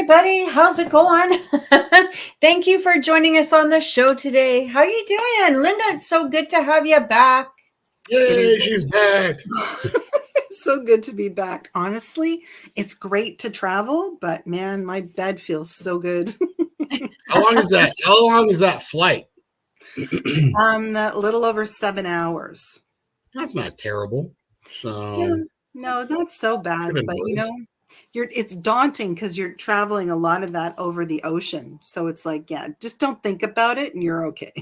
everybody. How's it going? Thank you for joining us on the show today. How are you doing? Lynda, it's so good to have you back. Yay, she's back. It's so good to be back. Honestly, it's great to travel, but man, my bed feels so good. How long is that? How long is that flight? A little over 7 hours. That's not terrible. So Yeah, no, not so bad, but you know, it's daunting because you're traveling a lot of that over the ocean. So it's like, yeah, just don't think about it and you're okay.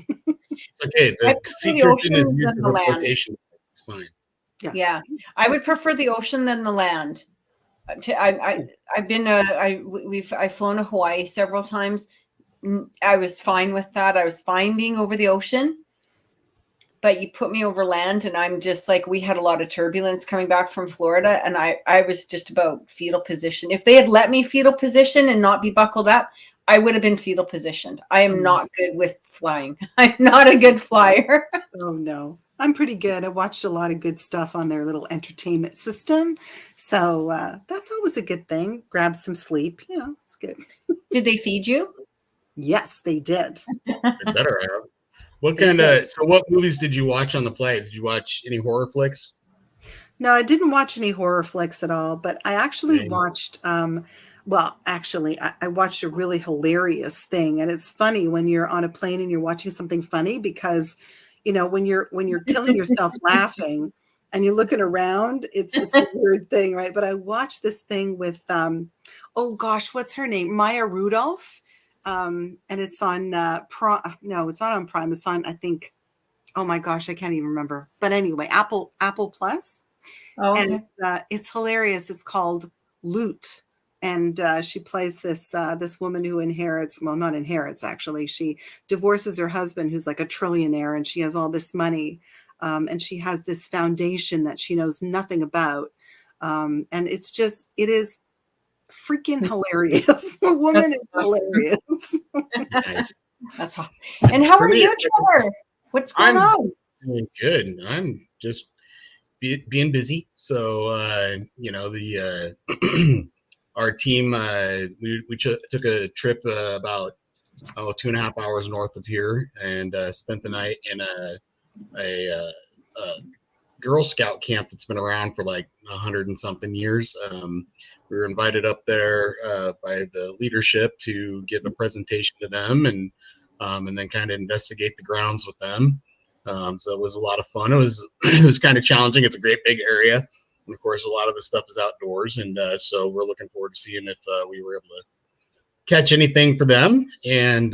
it's okay. The secret is use of rotation. It's fine. Yeah, I would prefer the ocean than the land. I've been I've flown to Hawaii several times. I was fine with that. I was fine being over the ocean, but you put me over land and I'm just like, we had a lot of turbulence coming back from Florida and I was just about fetal position. If they had let me fetal position and not be buckled up, I would have been fetal positioned. I am not good with flying. I'm not a good flyer. Oh no, I'm pretty good. I watched a lot of good stuff on their little entertainment system. So that's always a good thing. Grab some sleep, you know, it's good. Did they feed you? Yes, they did. They better have. What kind of, so what movies did you watch on the flight? Did you watch any horror flicks? No, I didn't watch any horror flicks at all, but I actually watched, I watched a really hilarious thing. And it's funny when you're on a plane and you're watching something funny because, you know, when you're killing yourself laughing and you're looking around, it's a weird thing, right? But I watched this thing with, oh gosh, what's her name? Maya Rudolph. And it's on no, it's not on Prime. It's on, I think, oh my gosh, I can't even remember. But anyway, Apple Plus. Oh, okay. And it's hilarious. It's called Loot. And she plays this woman who not inherits actually. She divorces her husband who's like a trillionaire and she has all this money. And she has this foundation that she knows nothing about. And it is freaking hilarious. The woman is hilarious. Nice. That's awesome. And how are you, Trevor? What's going on? Doing good. I'm just being busy. So you know, the our team we took a trip about 2.5 hours north of here and spent the night in a Girl Scout camp that's been around for like 100 and something years. We were invited up there by the leadership to give a presentation to them and then kind of investigate the grounds with them. So it was a lot of fun. It was kind of challenging. It's a great big area. And of course, a lot of the stuff is outdoors. And so we're looking forward to seeing if we were able to catch anything for them. And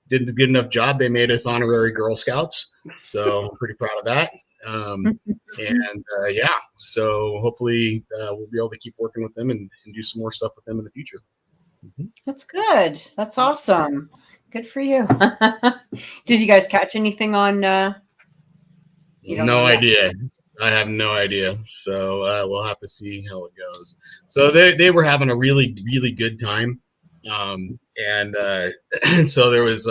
did a good enough job. They made us honorary Girl Scouts. So I'm pretty proud of that. So hopefully we'll be able to keep working with them and do some more stuff with them in the future. That's good. That's awesome. Good for you. Did you guys catch anything on? No idea. I have no idea. So we'll have to see how it goes. So they were having a really, really good time. And so there was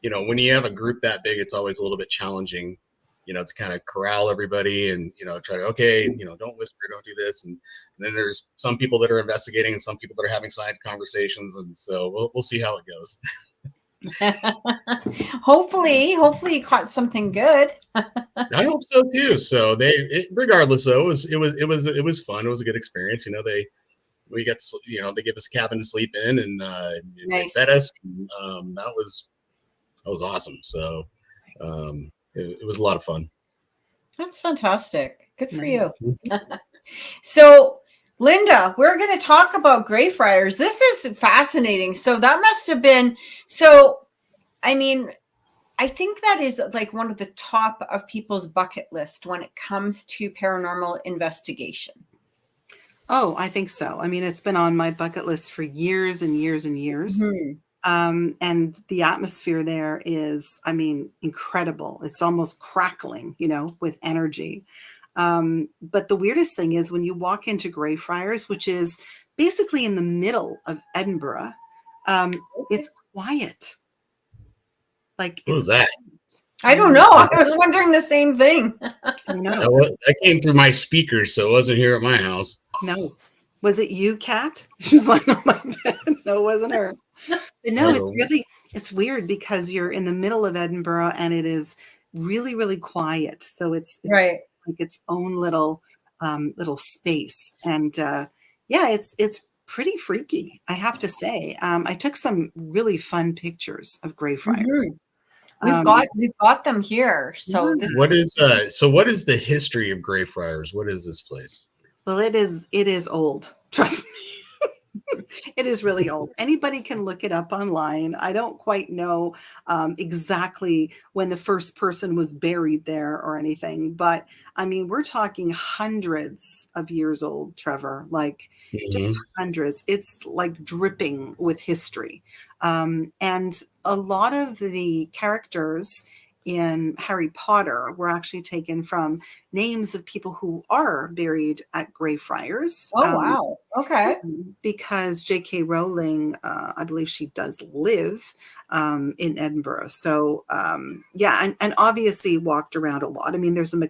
you know, when you have a group that big, it's always a little bit challenging, you know, to kind of corral everybody and, you know, try to, okay, you know, don't whisper, don't do this. And then there's some people that are investigating and some people that are having side conversations. And so we'll see how it goes. Hopefully you caught something good. I hope so too. So regardless though, it was fun. It was a good experience. You know, we got, you know, they give us a cabin to sleep in and nice. They fed us. And, that was awesome. So, it was a lot of fun. That's fantastic. Good for you. So, Lynda, we're going to talk about Greyfriars. This is fascinating. So that must have been, I mean, I think that is like one of the top of people's bucket list when it comes to paranormal investigation. Oh, I think so. I mean, it's been on my bucket list for years and years and years. Mm-hmm. And the atmosphere there is, I mean, incredible. It's almost crackling, you know, with energy. But the weirdest thing is when you walk into Greyfriars, which is basically in the middle of Edinburgh, it's quiet. Like, what was that? I don't know. I was wondering the same thing. I know. That came through my speakers, so it wasn't here at my house. No, Was it you, Kat? She's like, oh my bed. No, it wasn't her. But no, it's weird because you're in the middle of Edinburgh and it is really, really quiet. So it's Right. like its own little space. And yeah, it's pretty freaky, I have to say. I took some really fun pictures of Greyfriars. We've got them here. So this what is the history of Greyfriars? What is this place? Well, it is old. Trust me. It is really old. Anybody can look it up online. I don't quite know exactly when the first person was buried there or anything, but I mean, we're talking hundreds of years old, Trevor, like just hundreds. It's like dripping with history. And a lot of the characters in Harry Potter were actually taken from names of people who are buried at Greyfriars. Oh, wow. Okay. Because J.K. Rowling, I believe she does live in Edinburgh. So, yeah, and obviously walked around a lot. I mean, there's a,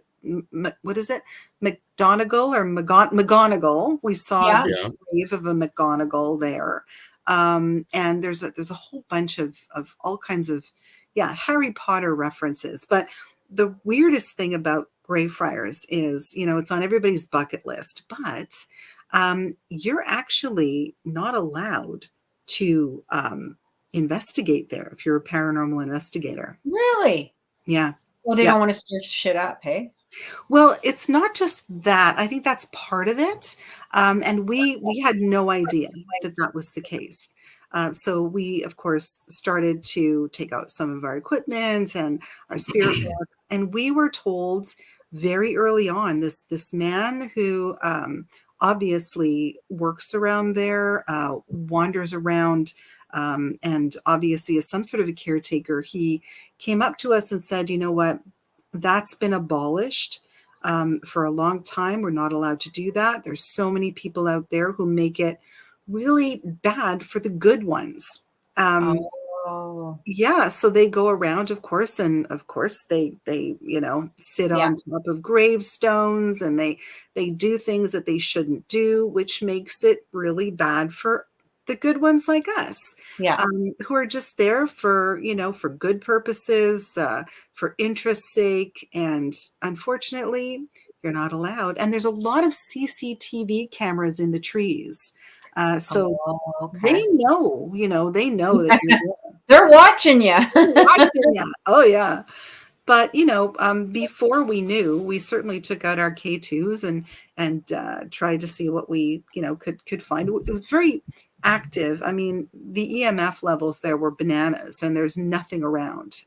what is it? McGonagall or McGonagall. We saw the grave of a McGonagall there. And there's a whole bunch of all kinds of, Harry Potter references. But the weirdest thing about Greyfriars is, it's on everybody's bucket list, but you're actually not allowed to investigate there if you're a paranormal investigator. Really? Yeah. Well, they don't want to stir shit up, hey? Well, it's not just that. I think that's part of it. And we had no idea that was the case. So we, of course, started to take out some of our equipment and our spirit box. And we were told very early on, this man who obviously works around there, wanders around, and obviously is some sort of a caretaker. He came up to us and said, you know what, that's been abolished for a long time. We're not allowed to do that. There's so many people out there who make it really bad for the good ones. Yeah, so they go around, of course, and of course they sit on top of gravestones, and they do things that they shouldn't do, which makes it really bad for the good ones like us, who are just there for for good purposes, for interest's sake, and unfortunately you're not allowed. And there's a lot of CCTV cameras in the trees. So they know, they know that you're there. They're watching you. Oh, yeah. But, before we knew, we certainly took out our K2s and tried to see what we, could find. It was very active. I mean, the EMF levels there were bananas, and there's nothing around.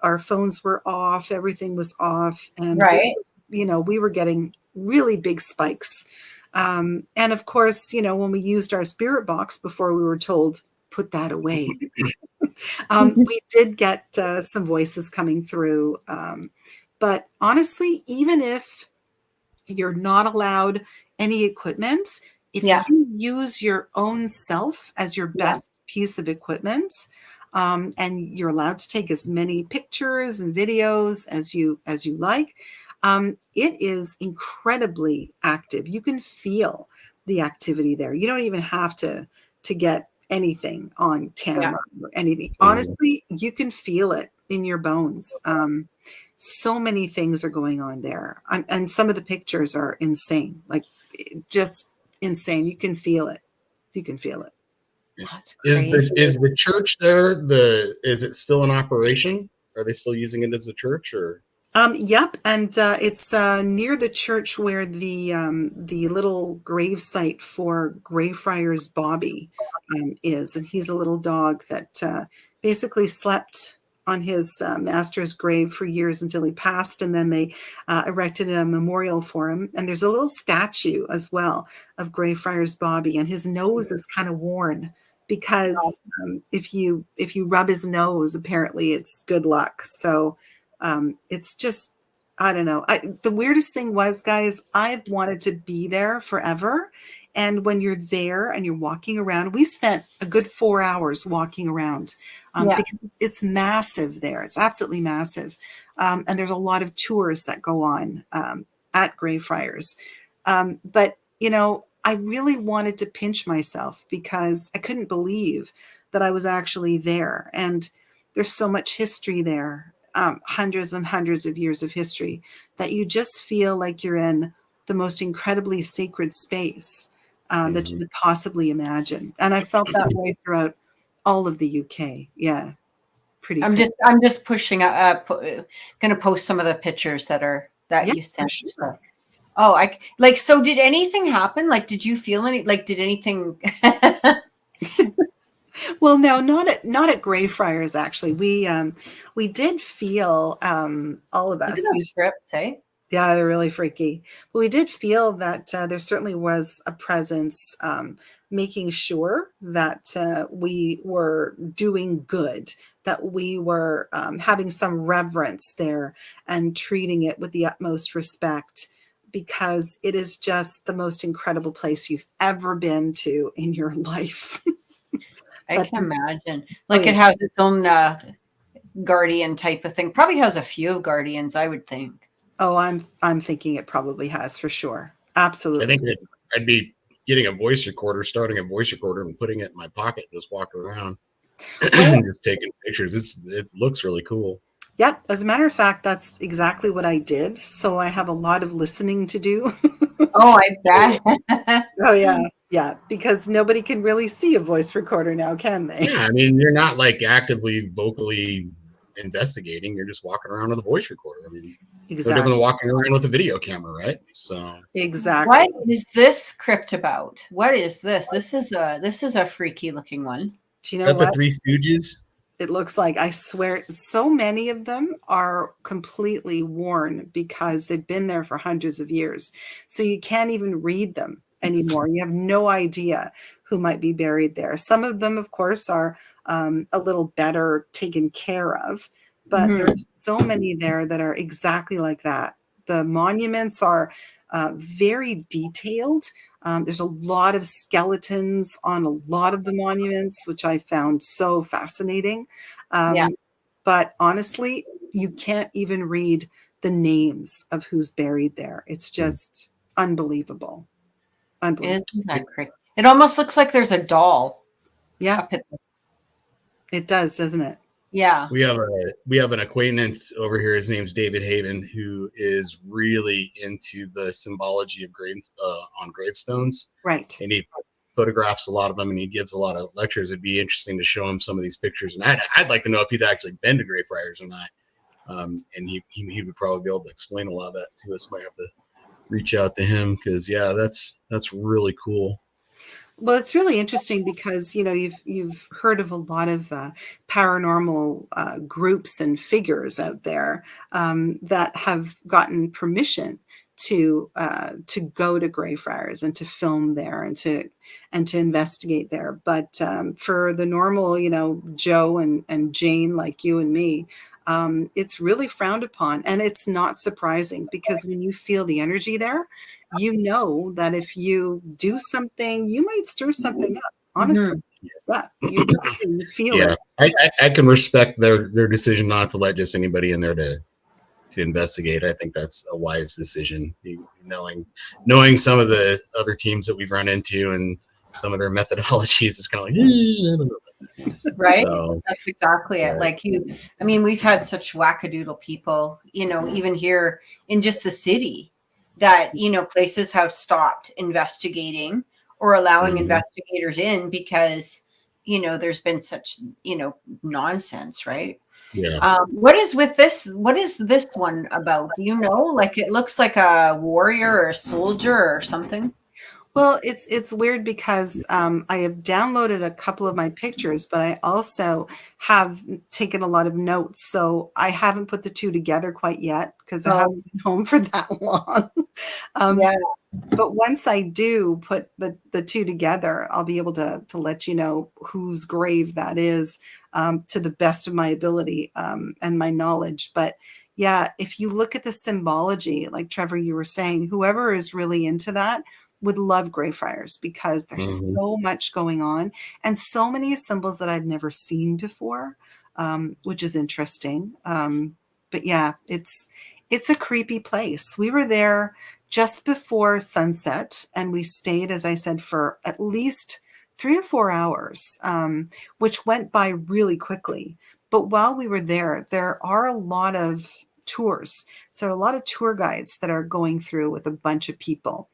Our phones were off. Everything was off. And, we were getting really big spikes. And of course, when we used our spirit box before, we were told, put that away. We did get some voices coming through. But honestly, even if you're not allowed any equipment, if you use your own self as your best piece of equipment, and you're allowed to take as many pictures and videos as you like, it is incredibly active. You can feel the activity there. You don't even have to get anything on camera or anything. Honestly, you can feel it in your bones. So many things are going on there. And some of the pictures are insane, like just insane. You can feel it. You can feel it. That's crazy. Is the church there? Is it still in operation? Are they still using it as a church, or? Yep, and it's near the church where the little grave site for Greyfriars Bobby is, and he's a little dog that basically slept on his master's grave for years until he passed, and then they erected a memorial for him. And there's a little statue as well of Greyfriars Bobby, and his nose is kind of worn because if you rub his nose, apparently it's good luck. So. It's just, I don't know. The weirdest thing was, guys, I've wanted to be there forever. And when you're there and you're walking around, we spent a good 4 hours walking around because it's massive there. It's absolutely massive. And there's a lot of tours that go on at Greyfriars. But, I really wanted to pinch myself because I couldn't believe that I was actually there. And there's so much history there, hundreds and hundreds of years of history, that you just feel like you're in the most incredibly sacred space that you could possibly imagine. And I felt that way throughout all of the UK. Yeah. Pretty I'm cool. just pushing gonna post some of the pictures that Yeah, you sent. sure. So. Oh, I like, so did anything happen? Like, did you feel did anything? Well, no, not at Greyfriars. Actually, we did feel all of Look us. at those strips, eh? Yeah, they're really freaky. But we did feel that there certainly was a presence, making sure that we were doing good, that we were having some reverence there and treating it with the utmost respect, because it is just the most incredible place you've ever been to in your life. I But can imagine. oh, Like, yeah. it has its own guardian type of thing. Probably has a few guardians, I would think. Oh, I'm thinking it probably has, for sure. I Absolutely. think I'd be getting a voice recorder, starting a voice recorder, and putting it in my pocket, and just walking around, just taking pictures. It looks really cool. Yep. As a matter of fact, that's exactly what I did. So I have a lot of listening to do. Oh, I bet. Oh, yeah. Yeah. Because nobody can really see a voice recorder now, can they? Yeah, I mean, you're not like actively vocally investigating. You're just walking around with a voice recorder. I mean, no different Exactly. than walking around with a video camera, right? So Exactly. What is this crypt about? What is this? This is a freaky looking one. Do you is know that the what? Three Stooges? It looks like, I swear, so many of them are completely worn because they've been there for hundreds of years. So you can't even read them anymore. You have no idea who might be buried there. Some of them, of course, are a little better taken care of, but there's so many there that are exactly like that. The monuments are very detailed. There's a lot of skeletons on a lot of the monuments, which I found so fascinating. Yeah. But honestly, you can't even read the names of who's buried there. It's just unbelievable. Unbelievable. Isn't that crazy? It almost looks like there's a doll. Yeah, Up at the, it does, doesn't it? yeah. We have an acquaintance over here. His name's David Haven, who is really into the symbology of graves on gravestones. Right. And he photographs a lot of them, and he gives a lot of lectures. It'd be interesting to show him some of these pictures, and I'd like to know if he'd actually been to Greyfriars or not. And he would probably be able to explain a lot of that to us. Might have to reach out to him, because yeah, that's really cool. Well, it's really interesting because, you know, you've heard of a lot of paranormal groups and figures out there that have gotten permission to go to Greyfriars and to film there and to investigate there. But for the normal, you know, Joe and Jane like you and me, it's really frowned upon. And it's not surprising, because when you feel the energy there, you know that if you do something, you might stir something up. Honestly, yeah, you feel Yeah, it. I can respect their decision not to let just anybody in there to investigate. I think that's a wise decision. Knowing some of the other teams that we've run into and some of their methodologies, it's kind of like, I don't know. Right. So, that's exactly it. Like I mean, we've had such wackadoodle people, you know, even here in just the city, that, you know, places have stopped investigating or allowing investigators in because, you know, there's been such, you know, nonsense, right? yeah. What is this one about? Do you know? Like, it looks like a warrior or a soldier or something. Well, it's weird because I have downloaded a couple of my pictures, but I also have taken a lot of notes. So I haven't put the two together quite yet because I haven't been home for that long. Yeah. But once I do put the two together, I'll be able to let you know whose grave that is, to the best of my ability and my knowledge. But yeah, if you look at the symbology, like Trevor, you were saying, whoever is really into that would love Greyfriars, because there's so much going on and so many symbols that I've never seen before, which is interesting. But yeah, it's a creepy place. We were there just before sunset, and we stayed, as I said, for at least 3 or 4 hours, which went by really quickly. But while we were there are a lot of tours. So a lot of tour guides that are going through with a bunch of people.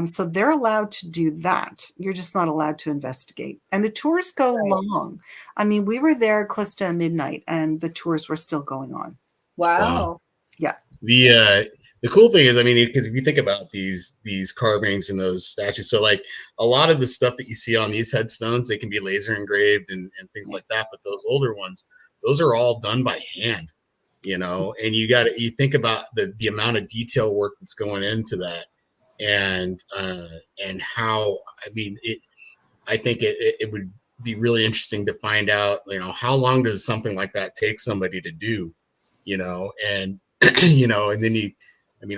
So they're allowed to do that. You're just not allowed to investigate. And the tours go long. I mean, we were there close to midnight and the tours were still going on. Wow. Yeah. The cool thing is, I mean, because if you think about these carvings and those statues, so like a lot of the stuff that you see on these headstones, they can be laser engraved and things like that. But those older ones, those are all done by hand, you know, and you think about the amount of detail work that's going into that, and how, I mean, I think it would be really interesting to find out, you know, how long does something like that take somebody to do, you know, and you know, and then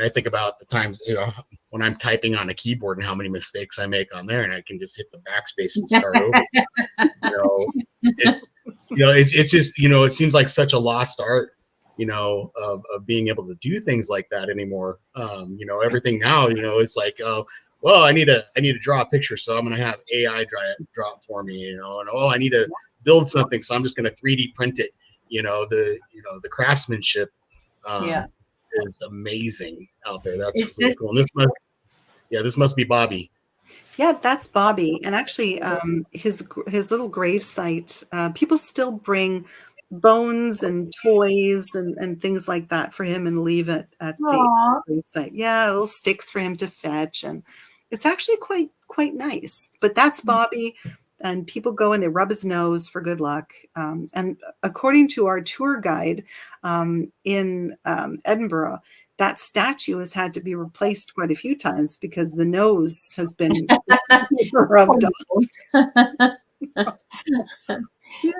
I think about the times, you know, when I'm typing on a keyboard and how many mistakes I make on there, and I can just hit the backspace and start over. It's just, you know, it seems like such a lost art, you know, of being able to do things like that anymore. You know, everything now, you know, it's like, well, I need to draw a picture, so I'm going to have AI draw it for me, you know, and I need to build something, so I'm just going to 3D print it. You know, the craftsmanship. Is amazing out there. That's really cool. And this must be Bobby. Yeah, that's Bobby. And actually, his little grave site, people still bring bones and toys and things like that for him and leave it at the grave site. Yeah, little sticks for him to fetch, and it's actually quite nice. But that's Bobby. And people go and they rub his nose for good luck. And according to our tour guide in Edinburgh, that statue has had to be replaced quite a few times because the nose has been rubbed off.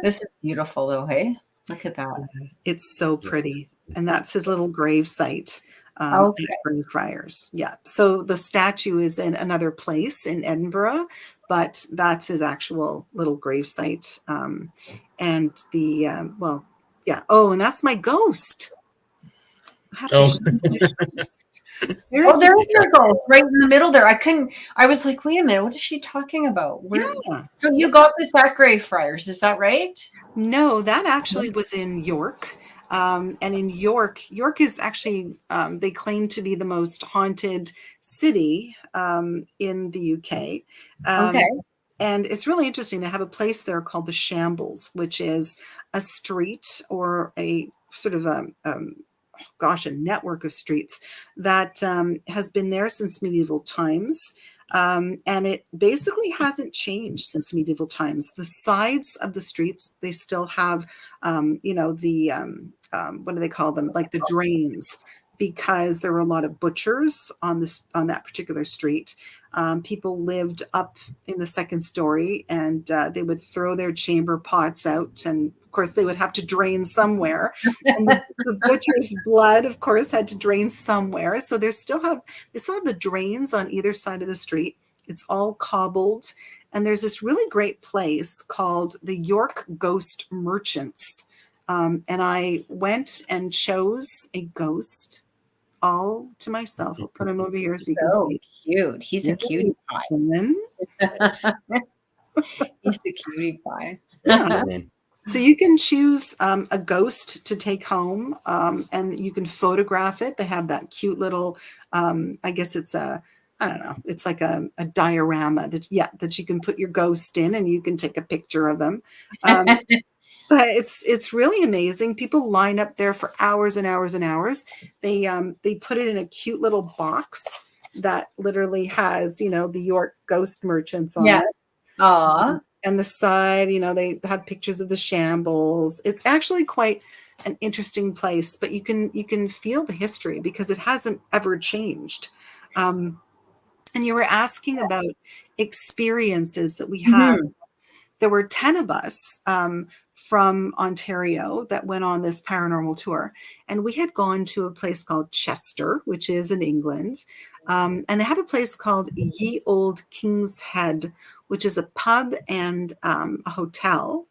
This is beautiful, though. Hey, look at that. It's so pretty. And that's his little grave site. At Greyfriars. Yeah. So the statue is in another place in Edinburgh, but that's his actual little grave site. And the, and that's my ghost. There's your ghost right in the middle there. I was like, wait a minute, what is she talking about? So you got this at Greyfriars, is that right? No, that actually was in York. And in York is actually, they claim to be the most haunted city in the UK. And it's really interesting. They have a place there called the Shambles, which is a street or a sort of a network of streets that has been there since medieval times. And it basically hasn't changed since medieval times. The sides of the streets, they still have, what do they call them? Like the drains, because there were a lot of butchers on that particular street. People lived up in the second story, and they would throw their chamber pots out, and of course they would have to drain somewhere. And the butcher's blood, of course, had to drain somewhere. So they still have the drains on either side of the street. It's all cobbled, and there's this really great place called the York Ghost Merchants. And I went and chose a ghost all to myself. I'll put him over here so you can see. Cute. He's a cutie pie. He's a cutie pie. Yeah. So you can choose a ghost to take home, and you can photograph it. They have that cute little, I guess it's it's like a diorama that you can put your ghost in, and you can take a picture of them. But it's really amazing. People line up there for hours and hours and hours. They put it in a cute little box that literally has, the York Ghost Merchants on it. Aww. And the side, they have pictures of the Shambles. It's actually quite an interesting place, but you can feel the history because it hasn't ever changed. And you were asking about experiences that we have. Mm-hmm. There were 10 of us from Ontario that went on this paranormal tour. And we had gone to a place called Chester, which is in England. And they have a place called Ye Old King's Head, which is a pub and a hotel.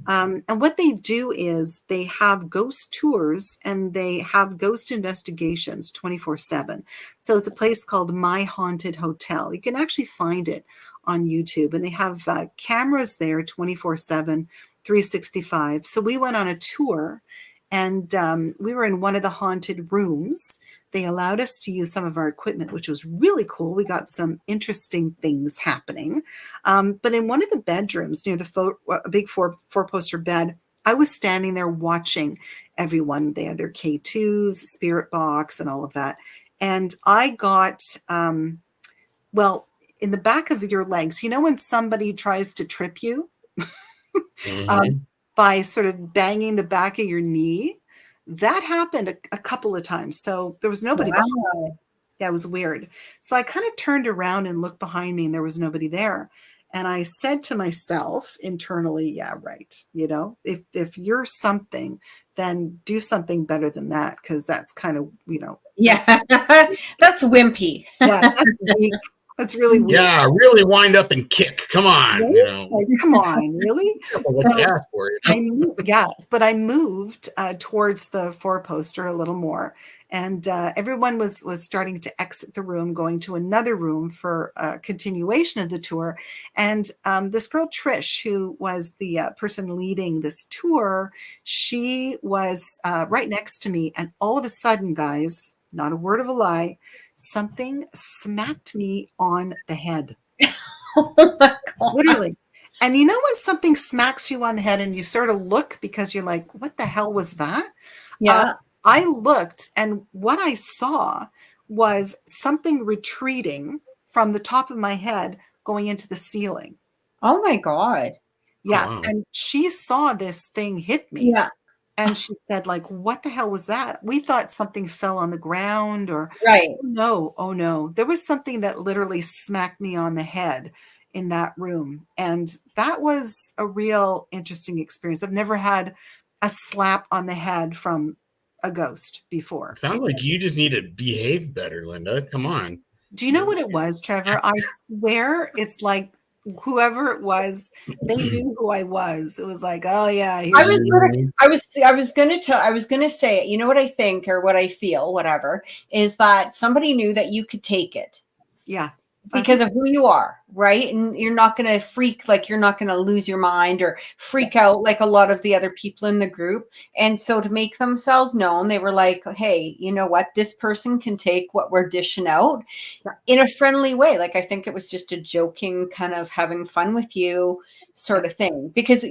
And what they do is they have ghost tours and they have ghost investigations 24/7. So it's a place called My Haunted Hotel. You can actually find it on YouTube, and they have cameras there 24/7, 365. So we went on a tour, and we were in one of the haunted rooms. They allowed us to use some of our equipment, which was really cool. We got some interesting things happening. But in one of the bedrooms near the big four-poster bed, I was standing there watching everyone. They had their K2s, spirit box, and all of that. And I got, well, in the back of your legs, you know when somebody tries to trip you by sort of banging the back of your knee? That happened a couple of times. So there was nobody behind me. Yeah, it was weird. So I kind of turned around and looked behind me, and there was nobody there. And I said to myself internally, yeah, right. You know, if you're something, then do something better than that, because that's kind of, you know. Yeah, that's wimpy. Yeah, that's weak. That's really weird. Yeah, really wind up and kick. Come on. Right? You know. Like, come on, really? What you asked for, you know? But I moved towards the four-poster a little more, and everyone was starting to exit the room, going to another room for a continuation of the tour. And this girl, Trish, who was the person leading this tour, she was right next to me, and all of a sudden, guys, not a word of a lie, something smacked me on the head. Oh my God. Literally. And you know when something smacks you on the head and you sort of look because you're like, what the hell was that? Yeah. I looked, and what I saw was something retreating from the top of my head going into the ceiling. Oh my God. Yeah. Oh, wow. And she saw this thing hit me. Yeah. And she said, like, what the hell was that? We thought something fell on the ground, or Right. oh no. There was something that literally smacked me on the head in that room. And that was a real interesting experience. I've never had a slap on the head from a ghost before. Sounds like you just need to behave better, Lynda. Come on. Do you know what it was, Trevor? I swear it's like whoever it was, they knew who I was. It was like, oh yeah, I was gonna say it. You know what I think, or what I feel, whatever, is that somebody knew that you could take it. Yeah. Because of who you are, right? And you're not going to freak, like you're not going to lose your mind or freak out like a lot of the other people in the group. And so to make themselves known, they were like, hey, you know what? This person can take what we're dishing out in a friendly way. Like, I think it was just a joking kind of having fun with you sort of thing. Because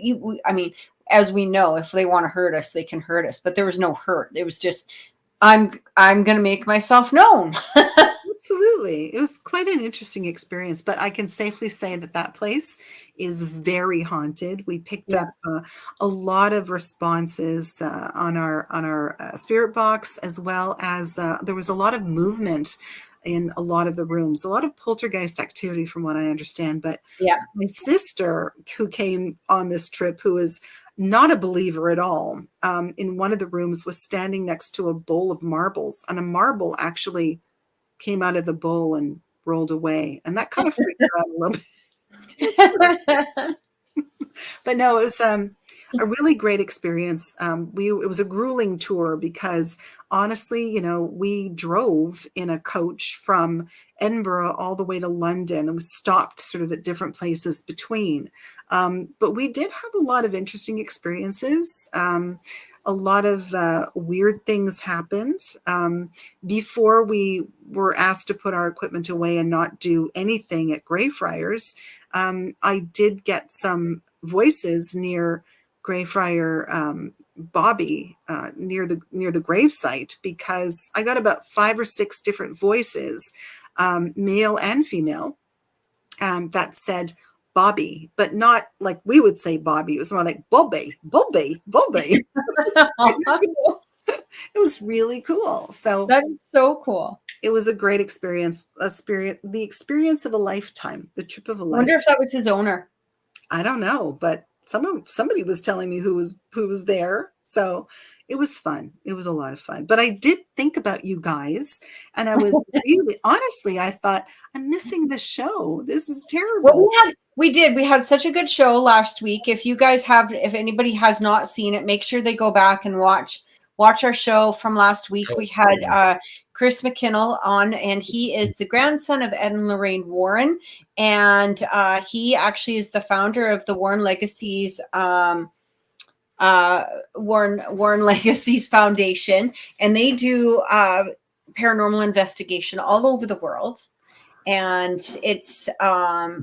I mean, as we know, if they want to hurt us, they can hurt us. But there was no hurt. It was just, I'm going to make myself known. Absolutely. It was quite an interesting experience, but I can safely say that that place is very haunted. We picked up a lot of responses on our spirit box, as well as there was a lot of movement in a lot of the rooms, a lot of poltergeist activity from what I understand. But my sister, who came on this trip, who is not a believer at all, in one of the rooms was standing next to a bowl of marbles, and a marble actually came out of the bowl and rolled away. And that kind of freaked her out a little bit. But no, it was a really great experience. It was a grueling tour because honestly, you know, we drove in a coach from Edinburgh all the way to London, and we stopped sort of at different places between. But we did have a lot of interesting experiences. A lot of weird things happened. Before we were asked to put our equipment away and not do anything at Greyfriars, I did get some voices near Greyfriar Bobby, near the gravesite, because I got about 5 or 6 different voices, male and female, that said Bobby, but not like we would say Bobby. It was more like Bobby. It was really cool. So that is so cool. It was a great experience, the experience of a lifetime, the trip of a lifetime. I wonder if that was his owner. I don't know, but somebody was telling me who was there. So it was fun. It was a lot of fun. But I did think about you guys, and I was really, honestly, I thought, I'm missing the show. This is terrible. Well, We did. We had such a good show last week. If anybody has not seen it, make sure they go back and watch our show from last week. We had Chris McKinnell on, and he is the grandson of Ed and Lorraine Warren, and he actually is the founder of the Warren Legacies Warren Legacies Foundation, and they do paranormal investigation all over the world. And it's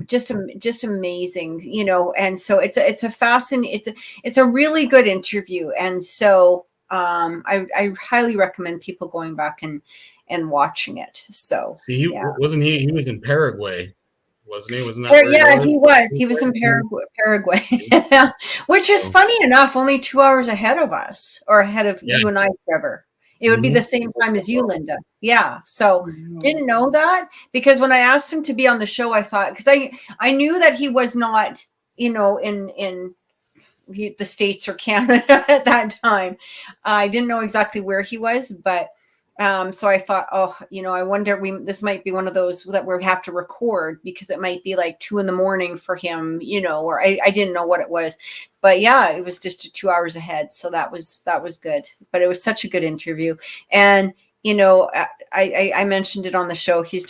just amazing, you know. And so it's a fascinating, it's a really good interview. And so I highly recommend people going back and watching it. So he was in Paraguay, wasn't he? Wasn't that he was in Paraguay. Which is funny enough, only 2 hours ahead of us, or ahead of you and I, Trevor. It would be the same time as you, Lynda. Yeah. So didn't know that, because when I asked him to be on the show, I thought, because I knew that he was not, you know, in the States or Canada at that time. I didn't know exactly where he was, but so I thought, oh, you know, I wonder, this might be one of those that we have to record, because it might be like 2 a.m. for him, you know, or I didn't know what it was. But yeah, it was just 2 hours ahead. So that was good. But it was such a good interview. And, you know, I mentioned it on the show. He's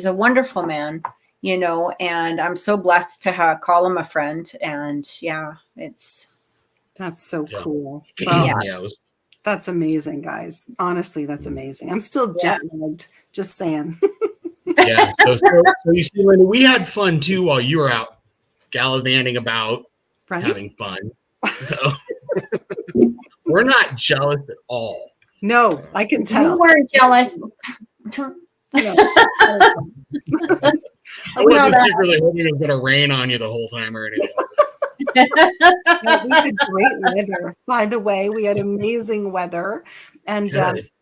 a wonderful man, you know, and I'm so blessed to call him a friend. And yeah, that's so cool. Well, that's amazing, guys. Honestly, that's amazing. I'm still jet lagged, just saying. Yeah. So you see, Lynda, we had fun too while you were out gallivanting about, having fun. So we're not jealous at all. No, I can tell. You weren't jealous. I wasn't secretly hoping it was going to rain on you the whole time or anything. We had great weather, by the way. We had amazing weather. And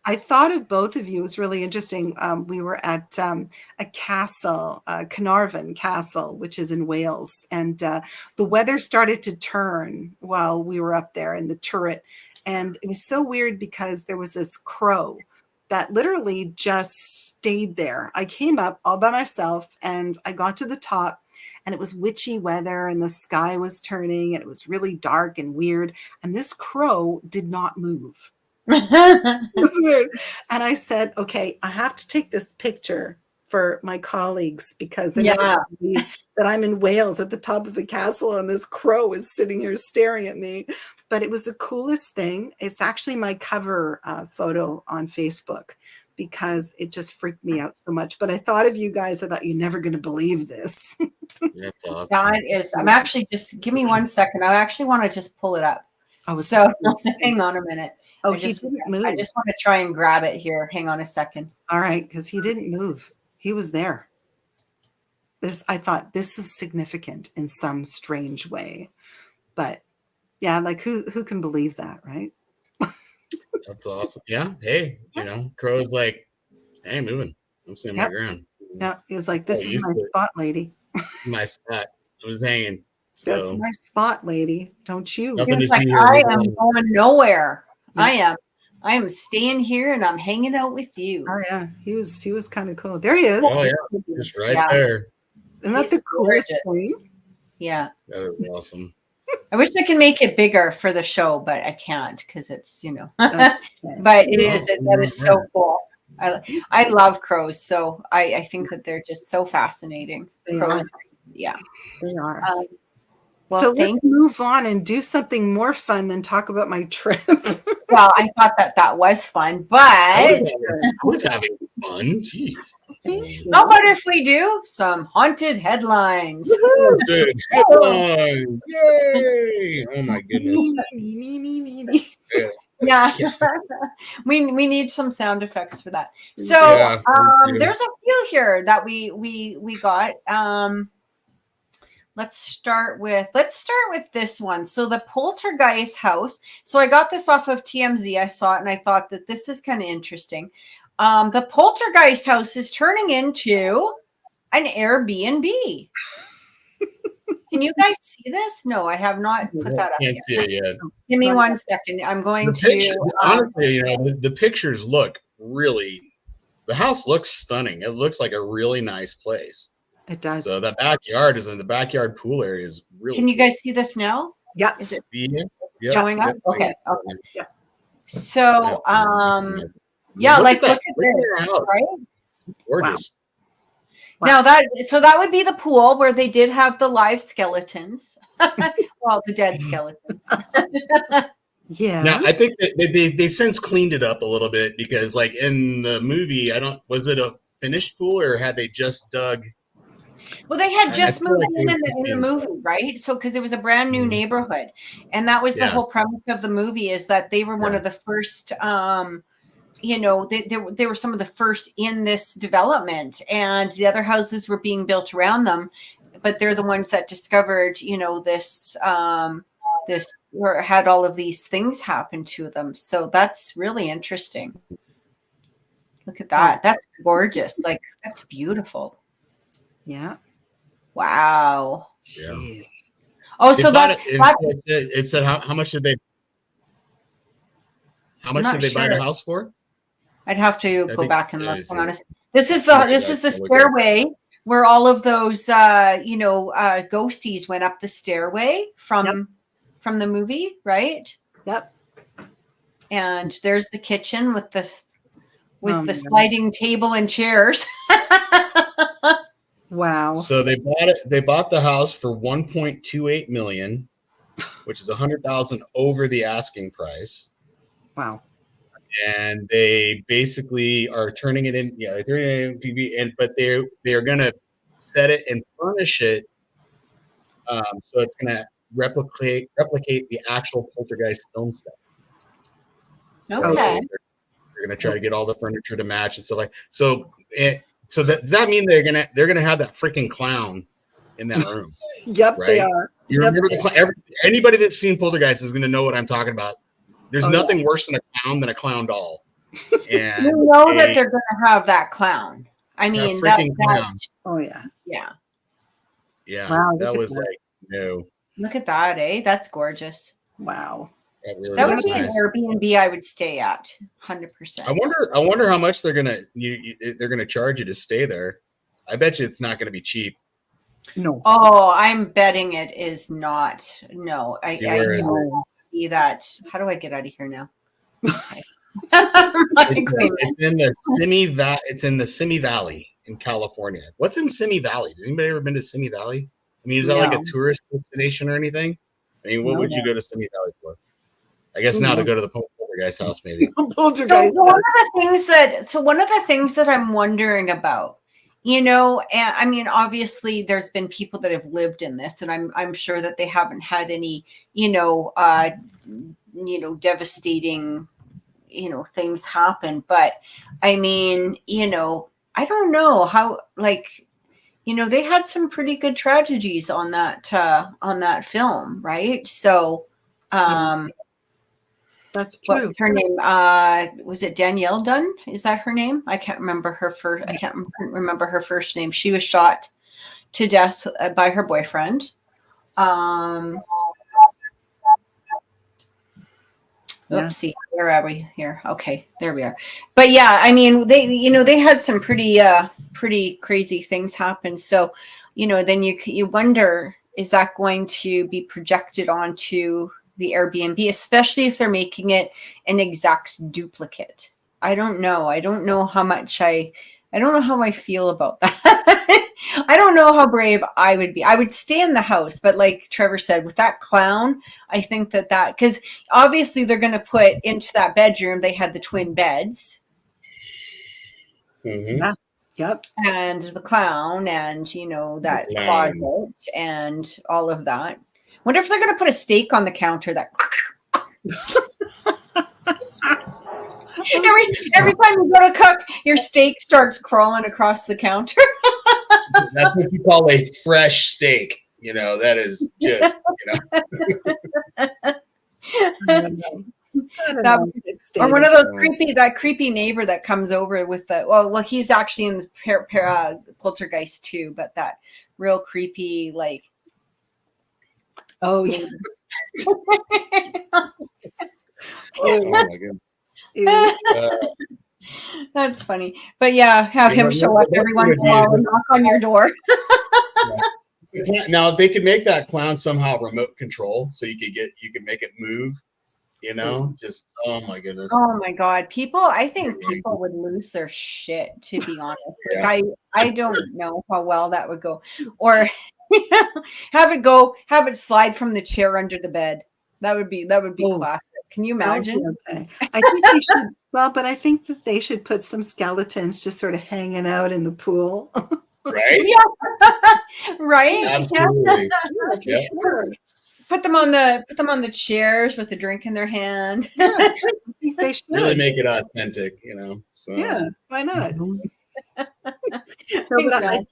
I thought of both of you. It was really interesting. We were at a castle, Carnarvon Castle, which is in Wales. And the weather started to turn while we were up there in the turret. And it was so weird, because there was this crow that literally just stayed there. I came up all by myself, and I got to the top, and it was witchy weather, and the sky was turning, and it was really dark and weird. And this crow did not move. It was weird. And I said, okay, I have to take this picture for my colleagues, because they never believe that I'm in Wales at the top of the castle and this crow is sitting here staring at me. But it was the coolest thing. It's actually my cover photo on Facebook, because it just freaked me out so much. But I thought of you guys. I thought, you're never going to believe this. That's awesome. That is, I'm actually, just give me 1 second. I actually want to just pull it up. So hang on a minute. Oh, he didn't move. I just want to try and grab it here. Hang on a second. All right, because he didn't move. He was there. I thought, this is significant in some strange way. But yeah, like who can believe that, right? That's awesome. Yeah. Hey, you know, crow's like, I ain't moving. I'm sitting my ground. Yeah, he was like, this is my spot, lady. My spot. I was hanging. So. That's my spot, lady. Don't you? Like, I am going nowhere. Yeah. I am staying here, and I'm hanging out with you. Oh yeah, he was kind of cool. There he is. Oh yeah, just right there. Isn't that the coolest thing? Yeah, that is awesome. I wish I could make it bigger for the show, but I can't, because it's, you know. But it is. That is so cool. I love crows, so I think that they're just so fascinating. Crows, yeah, they are. Well, so let's move on and do something more fun than talk about my trip. Well, I thought that was fun, but I was having fun. Jeez. How about if we do some haunted headlines? Dude, headlines! Yay! Oh my goodness. Yeah. we need some sound effects for that. So there's a few here that we got. Let's start with this one. So the Poltergeist house. So I got this off of TMZ. I saw it and I thought that this is kind of interesting. The Poltergeist house is turning into an Airbnb. Can you guys see this? No, I have not put that up yet. Can't see it yet. Give me 1 second. I'm going to. Honestly, you know, the pictures look really. The house looks stunning. It looks like a really nice place. It does. So that backyard is in the backyard pool area is really. Can you guys see this now? Yeah. Is it Yeah. showing up? Yep. Okay. Yeah. So, Yeah, look at that. this, right? Gorgeous. Wow. Now that would be the pool where they did have the live skeletons. Well, the dead skeletons. Yeah. Now I think that they since cleaned it up a little bit because, like in the movie, was it a finished pool or had they just dug? Well, they had just moved like in the movie, right? So, because it was a brand new neighborhood, and that was the whole premise of the movie, is that they were one of the first. They were some of the first in this development, and the other houses were being built around them, but they're the ones that discovered, this or had all of these things happen to them. So that's really interesting. Look at that. That's gorgeous. Like, that's beautiful. Yeah. Wow. Jeez. Oh, so it said how much did they buy the house for? I'd have to go back and look. This is the stairway where all of those ghosties went up the stairway from the movie, right? Yep. And there's the kitchen with the sliding table and chairs. Wow. So they bought the house for $1.28 million, which is $100,000 over the asking price. Wow. And they basically are turning it in, they're turning it in, but they're gonna set it and furnish it, so it's gonna replicate the actual Poltergeist film set. Okay. They're gonna try to get all the furniture to match and stuff like so. Does that mean they're gonna have that freaking clown in that room? Yep, right? they are. You remember anybody that's seen Poltergeist is gonna know what I'm talking about. There's nothing worse than a clown doll. And you know that they're going to have that clown. I mean, that clown. Oh yeah. Yeah. Yeah. Wow, that was like no. Look at that, eh? That's gorgeous. Wow. That would be an Airbnb I would stay at, 100%. I wonder how much they're gonna charge you to stay there. I bet you it's not gonna be cheap. No. Oh, I'm betting it is not. No, I see that. How do I get out of here now? It's in the Simi Valley in California. What's in Simi Valley? Has anybody ever been to Simi Valley? I mean, is that like a tourist destination or anything? I mean, what would you go to Simi Valley for? I guess now to go to the Poltergeist house, maybe. Poltergeist. So one of the things that I'm wondering about, and I mean, obviously there's been people that have lived in this, and I'm sure that they haven't had any, devastating, things happen. But I mean, I don't know how, they had some pretty good tragedies on that film, right? So, that's true. What's her name? Was it Danielle Dunn? Is that her name? I can't remember her first. I can't remember her first name. She was shot to death by her boyfriend. Oopsie, where are we here? Okay, there we are. But yeah, I mean, they had some pretty crazy things happen. So, then you wonder, is that going to be projected onto the Airbnb, especially if they're making it an exact duplicate? I don't know. I don't know how much I don't know how I feel about that. I don't know how brave I would be. I would stay in the house, but like Trevor said, with that clown, I think that because obviously they're going to put into that bedroom, they had the twin beds. Mm-hmm. Yeah. Yep. And the clown and, that closet and all of that. Wonder if they're going to put a steak on the counter that every time you go to cook, your steak starts crawling across the counter. That's what you call a fresh steak. That is just, or one of those creepy neighbor that comes over with he's actually in the Poltergeist too, but that real creepy, like, oh yeah. Oh my goodness. That's funny. But yeah, have him show up every once in a while and knock on your door. Now they could make that clown somehow remote control, so you could make it move. Just oh my goodness. Oh my God. I think people would lose their shit, to be honest. Like I don't know how well that would go. Or have it slide from the chair under the bed. That would be classic. Can you imagine? Okay. I think they should but I think that they should put some skeletons just sort of hanging out in the pool. Right? Yeah. Right? Absolutely. Yeah. Sure. Put them on the chairs with a drink in their hand. Yeah, I think they should really make it authentic, So yeah, why not? Exactly.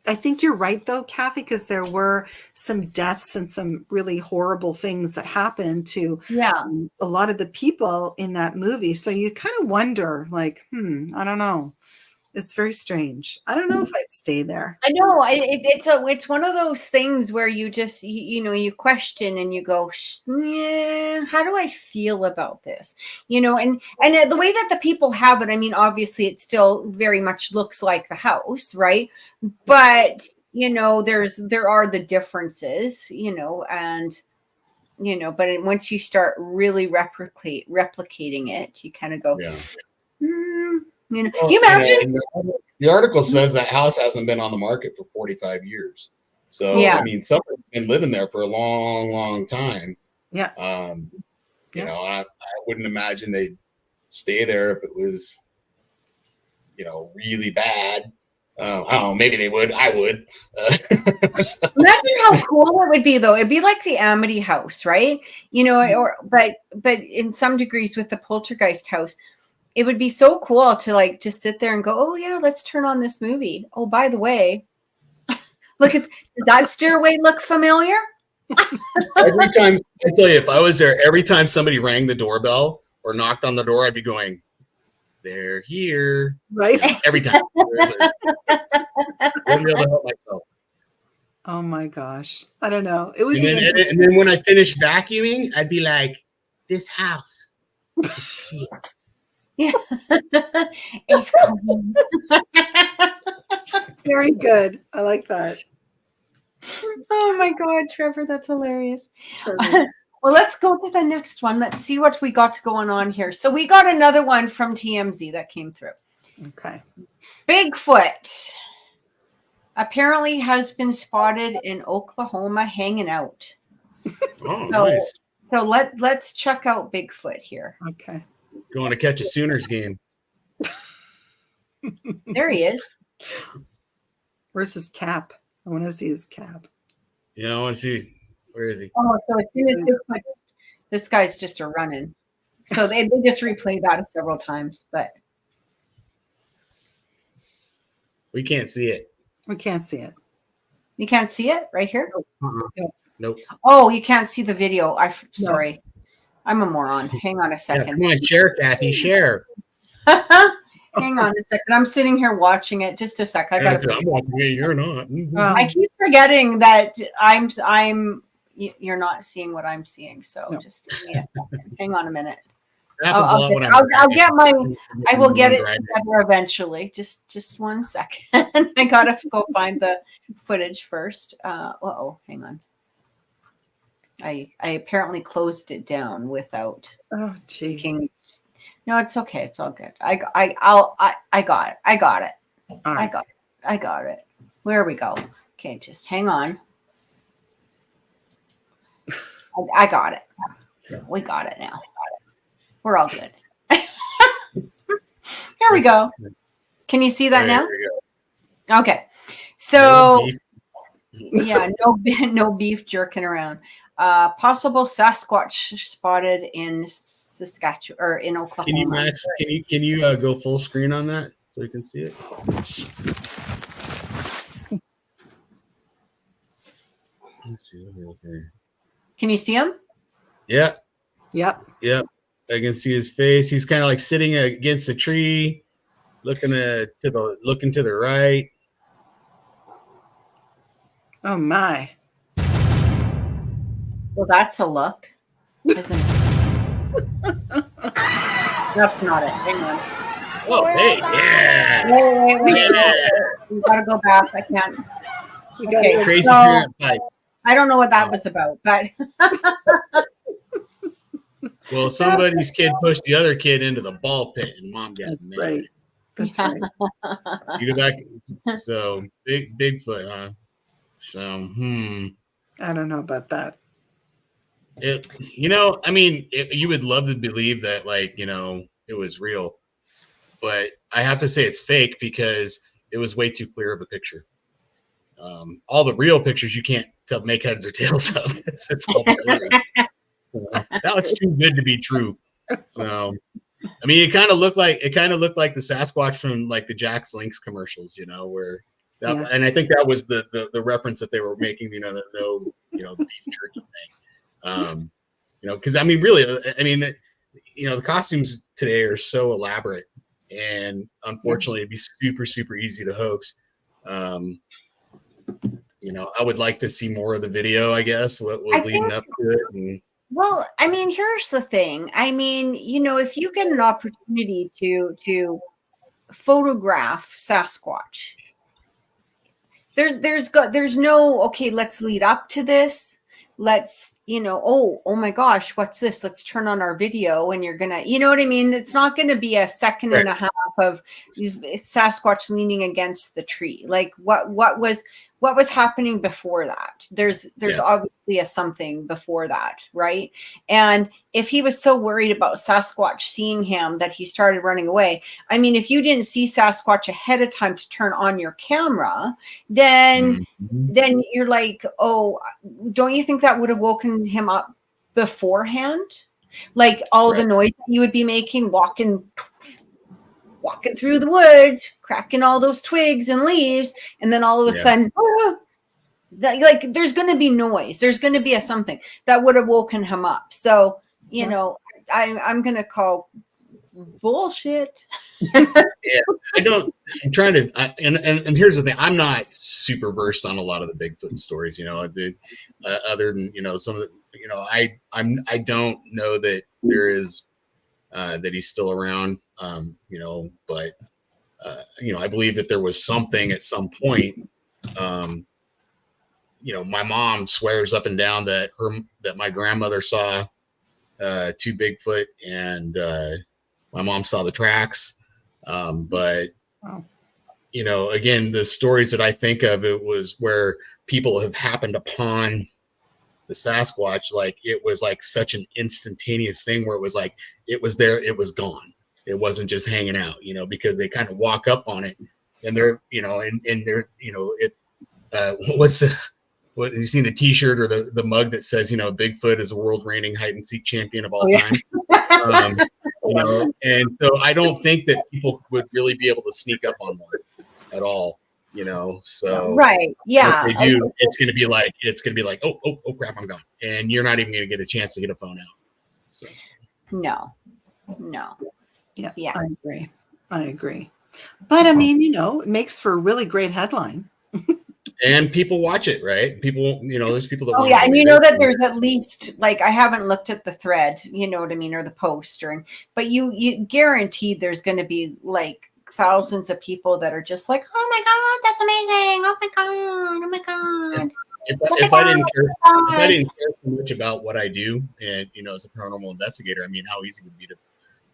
I think you're right though, Kathy, because there were some deaths and some really horrible things that happened to a lot of the people in that movie. So you kind of wonder, like, I don't know. It's very strange. I don't know if I'd stay there. I know it's one of those things where you just you question and you go, yeah, how do I feel about this? And the way that the people have it, I mean, obviously it still very much looks like the house, right? But there are the differences, and but once you start really replicating it, you kind of go, you imagine. The article says that house hasn't been on the market for 45 years. So, I mean, someone's been living there for a long, long time. Yeah. I wouldn't imagine they'd stay there if it was, really bad. I don't know, maybe they would. I would. Imagine how cool it would be, though. It'd be like the Amity house, right? But in some degrees with the Poltergeist house, it would be so cool to just sit there and go, oh yeah, let's turn on this movie. Oh, by the way, does that stairway look familiar? Every time, I tell you, if I was there, every time somebody rang the doorbell or knocked on the door, I'd be going, they're here. Right. Every time. I wouldn't be able to help myself. Oh my gosh. I don't know. It would and then when I finished vacuuming, I'd be like, this house is clean. Yeah. It's clean. Very good. I like that. Oh my God, Trevor, that's hilarious. Well, let's go to the next one. Let's see what we got going on here. So we got another one from TMZ that came through. Okay. Bigfoot apparently has been spotted in Oklahoma hanging out. Oh, nice. So let's check out Bigfoot here. Okay. Going to catch a Sooners game. There he is. Where's his cap? I want to see his cap. Yeah, I want to see. Where is he? Oh, so as soon as this guy's just a running. So they just replayed that several times, but we can't see it. We can't see it. You can't see it right here? Nope. Oh, you can't see the video. Sorry. I'm a moron. Hang on a second. Yeah, come on, share, Kathy, share. Hang on a second. I'm sitting here watching it. Just a sec. I'm watching it. You're not. Mm-hmm. I keep forgetting that you're not seeing what I'm seeing. So just give me a second. Hang on a minute. I will get it together eventually. Just 1 second. I gotta go find the footage first. Hang on. I apparently closed it down without. Oh, gee. No, it's okay. It's all good. I got it. I got it. Where we go? Okay, just hang on. I got it. We got it now. We're all good. Here we go. Can you see that now? Okay. So yeah, no beef jerking around. Possible Sasquatch spotted in Saskatchewan or in Oklahoma. Can you, Max? Can you go full screen on that so you can see it? Let's see. Okay. Can you see him? Yeah. Yep. Yep. I can see his face. He's kind of like sitting against a tree, looking to the right. Oh my. Well, that's a look, isn't it? That's not it. Hang on. Oh, hey, yeah. Wait. We gotta go back. I can't. We gotta Okay. go. Crazy So- parent fights. I don't know what that was about, but Well, somebody's kid pushed the other kid into the ball pit, and mom got That's mad. right. That's right. You go back. So Bigfoot, huh? So I don't know about that. I mean, you would love to believe that, like, it was real, but I have to say it's fake because it was way too clear of a picture. All the real pictures you can't make heads or tails of. It's all blurry. Now it's too good to be true. So, I mean, it kind of looked like the Sasquatch from like the Jack's Lynx commercials, where that, and I think that was the reference that they were making, the beef jerky thing. Because I mean, really, the costumes today are so elaborate, and unfortunately, it'd be super, super easy to hoax. I would like to see more of the video, I guess, what was leading up to it. Well, I mean, here's the thing. I mean, if you get an opportunity to photograph Sasquatch, there's no, okay, let's lead up to this. Let's, oh my gosh, what's this? Let's turn on our video and you're gonna, you know what I mean? It's not gonna be a second and a half of Sasquatch leaning against the tree. Like what was happening before that? There's obviously a something before that, right? And if he was so worried about Sasquatch seeing him that he started running away, I mean, if you didn't see Sasquatch ahead of time to turn on your camera, then you're like, oh, don't you think that would have woken him up beforehand? Like all the noise that you would be making, walking through the woods, cracking all those twigs and leaves, and then all of a sudden, like there's going to be noise. There's going to be a something that would have woken him up. So, I'm going to call bullshit. I'm trying to, and here's the thing. I'm not super versed on a lot of the Bigfoot stories, other than, some of the, I don't know that there is, that he's still around, but I believe that there was something at some point. My mom swears up and down that my grandmother saw 2 Bigfoot, and my mom saw the tracks. But again, the stories that I think of, it was where people have happened upon the Sasquatch, like it was like such an instantaneous thing where it was like it was there, it was gone. It wasn't just hanging out, because they kind of walk up on it, and they're, and they're, what you seen the T-shirt or the mug that says, Bigfoot is a world reigning hide and seek champion of all time. And so I don't think that people would really be able to sneak up on one at all. So right, yeah. If they do, it's gonna be like, oh crap, I'm gone, and you're not even gonna get a chance to get a phone out. So no. Yeah, Yeah. I agree. But I mean, it makes for a really great headline. And people watch it, right? People, there's people that. Oh yeah, and that there's at least, like, I haven't looked at the thread, you know what I mean, or the post, but you guaranteed there's going to be like thousands of people that are just like, oh my god, that's amazing! Oh my god! If I didn't care so much about what I do, and as a paranormal investigator, I mean, how easy would it be to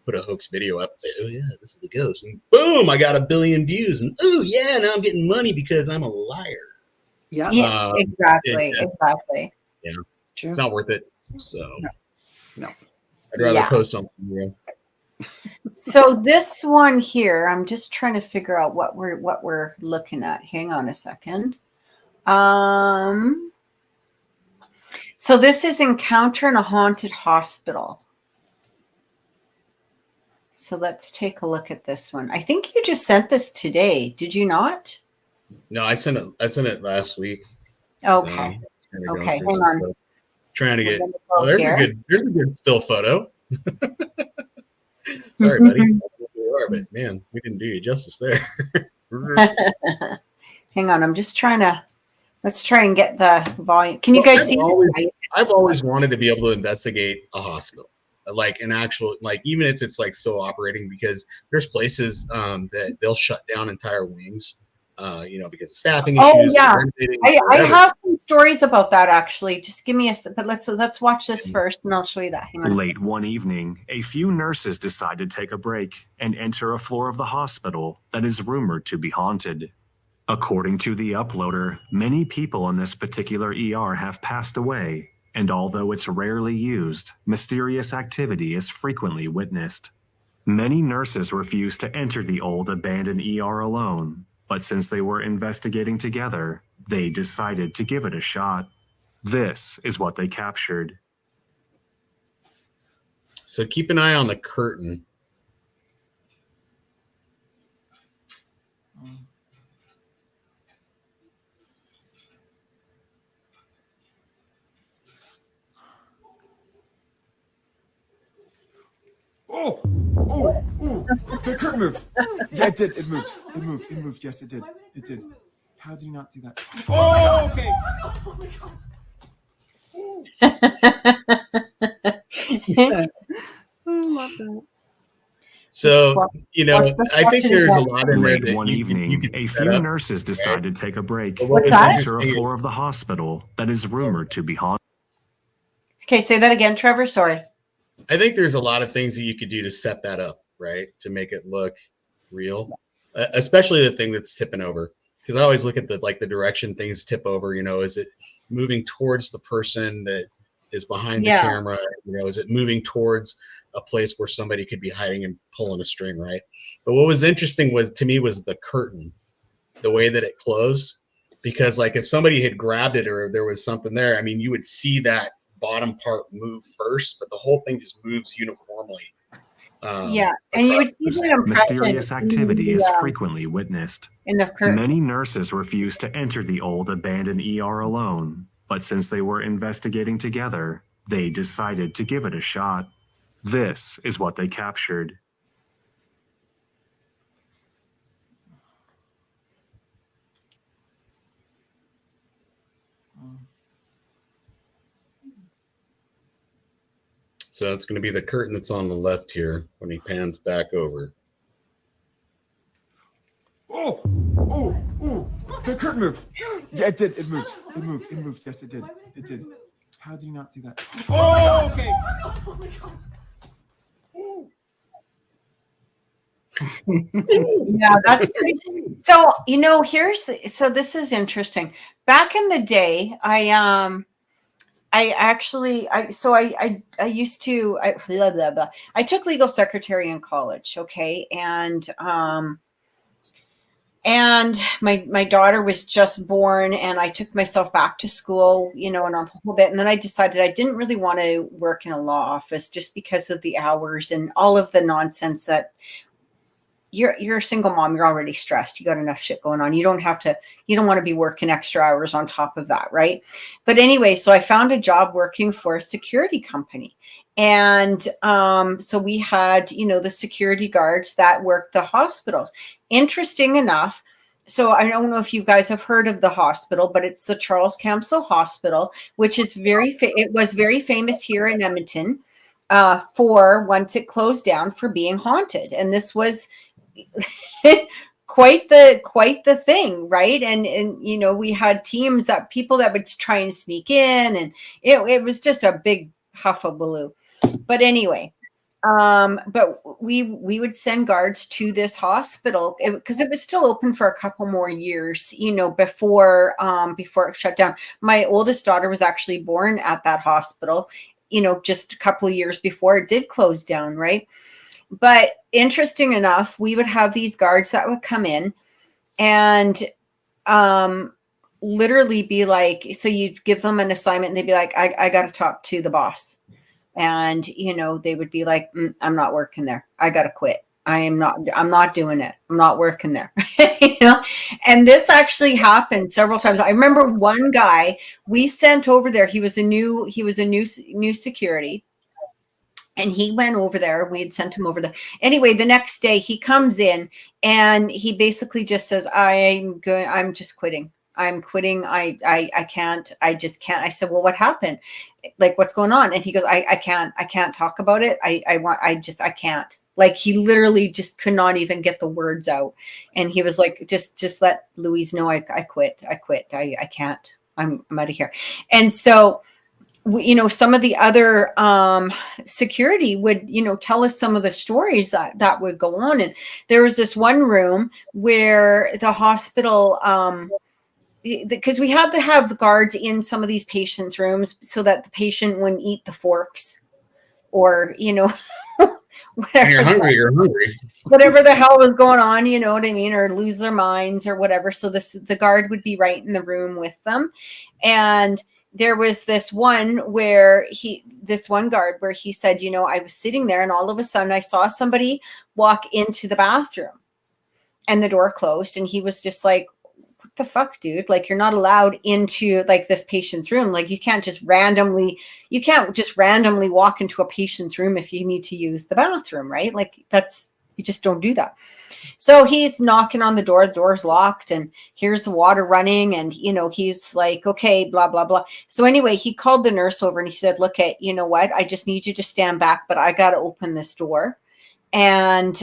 put a hoax video up and say, oh yeah, this is a ghost, and boom, I got 1 billion views, and oh yeah, now I'm getting money because I'm a liar. Yeah, exactly. Yeah, it's true. It's not worth it. So no. I'd rather post something real. So this one here, I'm just trying to figure out what we're looking at. Hang on a second. So this is Encounter in a Haunted Hospital. So let's take a look at this one. I think you just sent this today. Did you not? No, I sent it last week. Okay. So okay. Hang on. Stuff. Trying to get. Oh, there's a good still photo. Sorry, buddy. You are, but man, we didn't do you justice there. Hang on, I'm just trying to. Let's try and get the volume. Can you guys see? I've always wanted to be able to investigate a hospital, like an actual, like even if it's like still operating, because there's places that they'll shut down entire wings because of staffing Oh issues. yeah, renovating, I whatever. have some stories about that actually. Just give me but let's watch this first, and I'll show you that. Hang on. Late one evening, a few nurses decide to take a break and enter a floor of the hospital that is rumored to be haunted. According to the uploader, many people in this particular ER have passed away, and although it's rarely used, mysterious activity is frequently witnessed. Many nurses refused to enter the old abandoned ER alone, but since they were investigating together, they decided to give it a shot. This is what they captured. So keep an eye on the curtain. Oh, the curtain moved. Yeah, it did. It moved. It moved. It moved. Yes, it did. It did. How do you not see that? Oh, okay. I love that. So, I think there's a lot in there Late that one you evening, could a set few up. nurses decide to take a break But and what was enter a interesting- floor of the hospital that is rumored to be haunted. Okay, say that again, Trevor. Sorry. I think there's a lot of things that you could do to set that up, right? To make it look real, especially the thing that's tipping over. Because I always look at the direction things tip over. Is it moving towards the person that is behind the camera? Is it moving towards a place where somebody could be hiding and pulling a string, right? But what was interesting was the curtain, the way that it closed. Because if somebody had grabbed it or there was something there, you would see that bottom part move first, but the whole thing just moves uniformly. And you would see that impression. Mysterious activity is frequently witnessed. In the curtain. Many nurses refused to enter the old abandoned ER alone, but since they were investigating together, they decided to give it a shot. This is what they captured. So it's going to be the curtain that's on the left here when he pans back over. Oh, the curtain moved. Yeah, it did. It moved. It moved. It moved. Yes, it did. It did. How do you not see that? Oh, okay. Yeah, that's pretty. So this is interesting. Back in the day, I took legal secretary in college. Okay. And my daughter was just born, and I took myself back to school, and a whole bit. And then I decided I didn't really want to work in a law office just because of the hours and all of the nonsense that you're a single mom. You're already stressed. You got enough shit going on. You don't want to be working extra hours on top of that. Right. But anyway, so I found a job working for a security company. And so we had, the security guards that worked the hospitals. Interesting enough, so I don't know if you guys have heard of the hospital, but it's the Charles Camso Hospital, which is it was very famous here in Edmonton for once it closed down for being haunted. And this was quite the thing, right? And we had people that would try and sneak in, and it was just a big hullabaloo. But anyway, but we would send guards to this hospital because it was still open for a couple more years, before it shut down. My oldest daughter was actually born at that hospital, just a couple of years before it did close down, right? But interesting enough, we would have these guards that would come in and literally be like, so you'd give them an assignment and they'd be like, I got to talk to the boss. And, they would be like, I'm not working there. I got to quit. I'm not doing it. I'm not working there. And this actually happened several times. I remember one guy we sent over there. He was a new security. And he went over there. We had sent him over there. Anyway, the next day he comes in and he basically just says, I'm just quitting. I'm quitting. I can't. I just can't. I said, well, what happened? Like, what's going on? And he goes, I can't talk about it. I can't. Like he literally just could not even get the words out. And he was like, just let Louise know I quit. I can't. I'm out of here. And so, you know, some of the other security would, you know, tell us some of the stories that would go on. And there was this one room where the hospital, because we had to have guards in some of these patients' rooms so that the patient wouldn't eat the forks or, you know, whatever. You're hungry. Whatever the hell was going on, you know what I mean, or lose their minds or whatever. So the guard would be right in the room with them. And there was this one guard where he said, you know, I was sitting there and all of a sudden I saw somebody walk into the bathroom and the door closed. And he was just like, what the fuck, dude? Like, you're not allowed into like this patient's room. Like you can't just randomly walk into a patient's room if you need to use the bathroom, right? Like you just don't do that. So he's knocking on the door's locked, and here's the water running. And, you know, he's like, okay, blah, blah, blah. So anyway, he called the nurse over and he said, look, you know what? I just need you to stand back, but I got to open this door. And,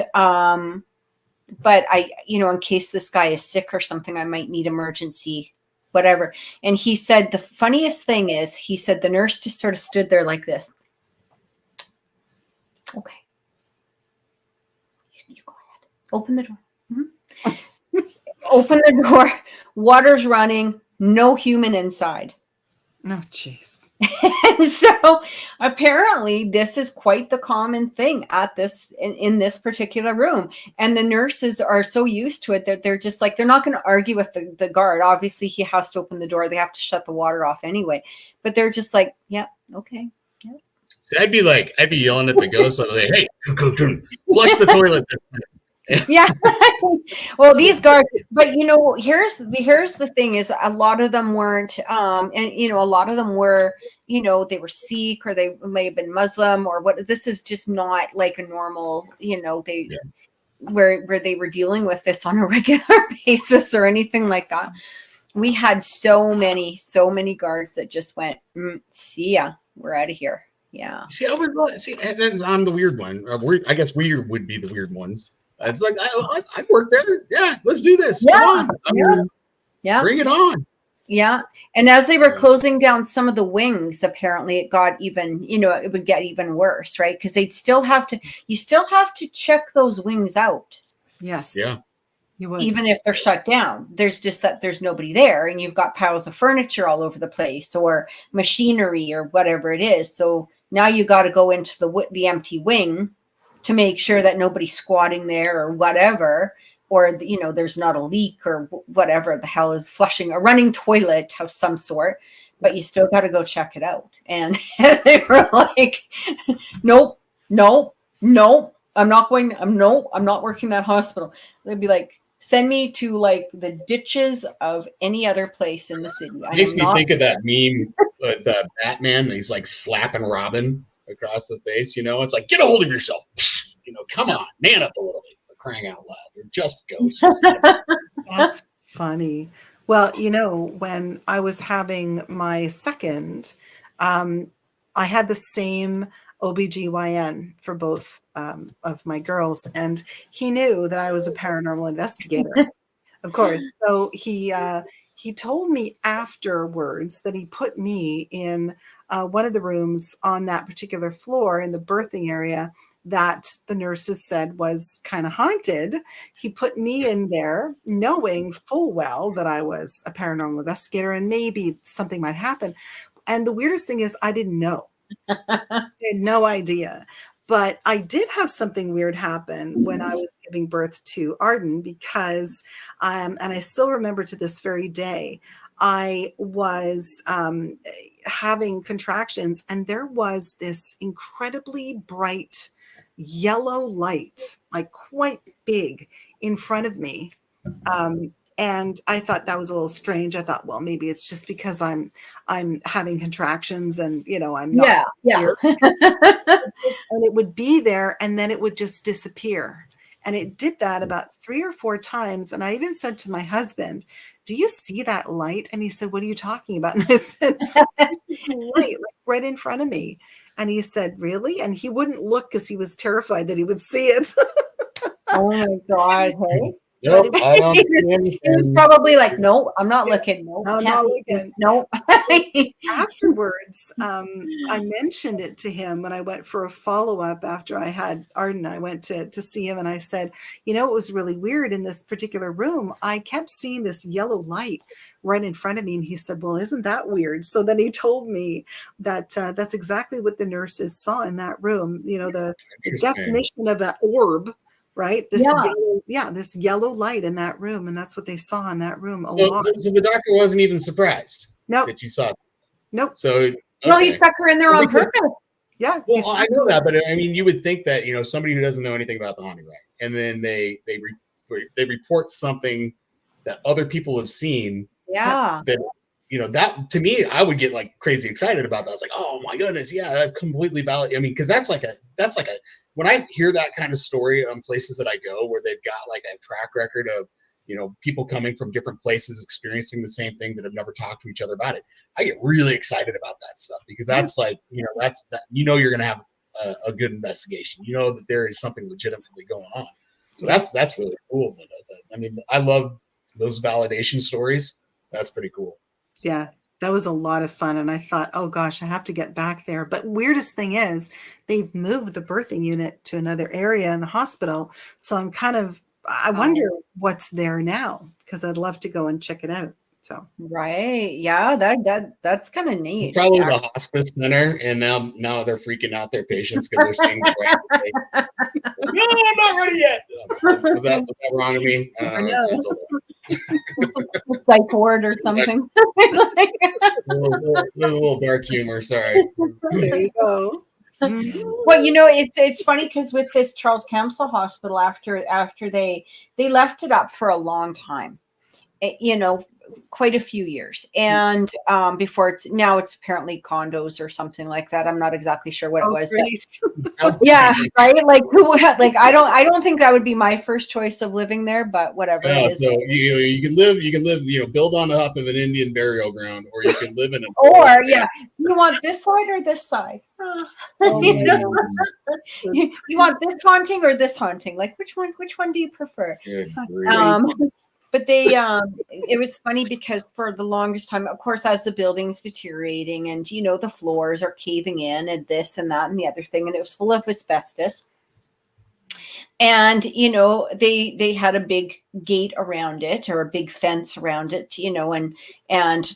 but I, you know, in case this guy is sick or something, I might need emergency, whatever. And he said, the funniest thing is, he said, the nurse just sort of stood there like this. Okay. You go ahead. Open the door. Mm-hmm. Open the door. Water's running. No human inside. Oh, jeez. And so apparently this is quite the common thing at this in this particular room. And the nurses are so used to it that they're just like, they're not going to argue with the guard. Obviously he has to open the door. They have to shut the water off anyway. But they're just like, yeah, okay. Yeah. See, I'd be yelling at the ghost, like, hey, flush the toilet. Yeah. Well, these guards, but you know, here's the thing is a lot of them weren't, and you know, a lot of them were, you know, they were Sikh or they may have been Muslim or what. This is just not like a normal, you know, where they were dealing with this on a regular basis or anything like that. We had so many guards that just went, see ya, we're out of here. Yeah. See, and then I'm the weird one. I guess weird would be the weird ones. It's like, I work there. Yeah, let's do this. Yeah. Come on. Yeah. Bring it on. Yeah. And as they were closing down some of the wings, apparently it got even, you know, it would get even worse, right? Because you still have to check those wings out. Yes. Yeah. You would. Even if they're shut down. There's just that there's nobody there and you've got piles of furniture all over the place or machinery or whatever it is. So now you got to go into the empty wing to make sure that nobody's squatting there or whatever, or, you know, there's not a leak or whatever the hell is flushing, a running toilet of some sort, but you still got to go check it out. And they were like, nope, I'm not working that hospital. They'd be like, send me to like the ditches of any other place in the city. It makes me think of that meme with Batman. He's like slapping Robin across the face, you know, it's like, get a hold of yourself, you know, come on, man up a little bit, for crying out loud. They're just ghosts. That's funny. Well, you know, when I was having my second, I had the same OBGYN for both of my girls, and he knew that I was a paranormal investigator, of course. So he told me afterwards that he put me in one of the rooms on that particular floor in the birthing area that the nurses said was kind of haunted. He put me in there knowing full well that I was a paranormal investigator and maybe something might happen. And the weirdest thing is I didn't know. I had no idea. But I did have something weird happen when I was giving birth to Arden because, and I still remember to this very day, I was having contractions and there was this incredibly bright yellow light, like quite big in front of me. And I thought that was a little strange. I thought, well, maybe it's just because I'm having contractions and, you know, I'm not here. And it would be there and then it would just disappear. And it did that about 3 or 4 times. And I even said to my husband, do you see that light? And he said, what are you talking about? And I said, I see the light like right in front of me. And he said, really? And he wouldn't look because he was terrified that he would see it. Oh my God. Hey. Nope, I don't see He was anything. probably like, no, I'm not looking. No, I'm can't not look. looking. No. Afterwards, I mentioned it to him when I went for a follow-up after I had Arden. I went to see him and I said, you know, it was really weird in this particular room. I kept seeing this yellow light right in front of me. And he said, well, isn't that weird? So then he told me that that's exactly what the nurses saw in that room. You know, the definition of an orb. Right. This this yellow light in that room. And that's what they saw in that room a lot. So the doctor wasn't even surprised that you saw that. Nope. So okay. No, he stuck her in there on purpose. Yeah. Well, I know that, but I mean, you would think that, you know, somebody who doesn't know anything about the haunting, right? And then they report something that other people have seen. Yeah. That, you know, that to me, I would get like crazy excited about that. I was like, oh my goodness, yeah, that's completely valid. I mean, because that's like a when I hear that kind of story on places that I go where they've got like a track record of, you know, people coming from different places experiencing the same thing that have never talked to each other about it, I get really excited about that stuff because that's like, you know, that's that, you know, you're going to have a good investigation. You know that there is something legitimately going on. So that's really cool. I mean, I love those validation stories. That's pretty cool. Yeah. That was a lot of fun. And I thought, oh gosh, I have to get back there. But weirdest thing is they've moved the birthing unit to another area in the hospital. So I wonder what's there now because I'd love to go and check it out. So right. Yeah, that's kind of neat. Probably the hospice center, and now they're freaking out their patients because they're seeing no, I'm not ready yet. Was that wrong of me? Psych ward or something. a little dark humor, sorry. There you go. Well, you know, it's funny because with this Charles Camsell Hospital, after they left it up for a long time, you know, quite a few years, and before it's apparently condos or something like that. I'm not exactly sure what it was, but yeah, right. Like I don't think that would be my first choice of living there, but whatever. It is. So you can live, you know, build on top of an Indian burial ground, or you can live in an you want this side or this side? You want this haunting or this haunting? Like which one do you prefer? But they, it was funny because for the longest time, of course, as the building's deteriorating and, you know, the floors are caving in and this and that and the other thing, and it was full of asbestos. And, you know, they had a big gate around it or a big fence around it, you know, and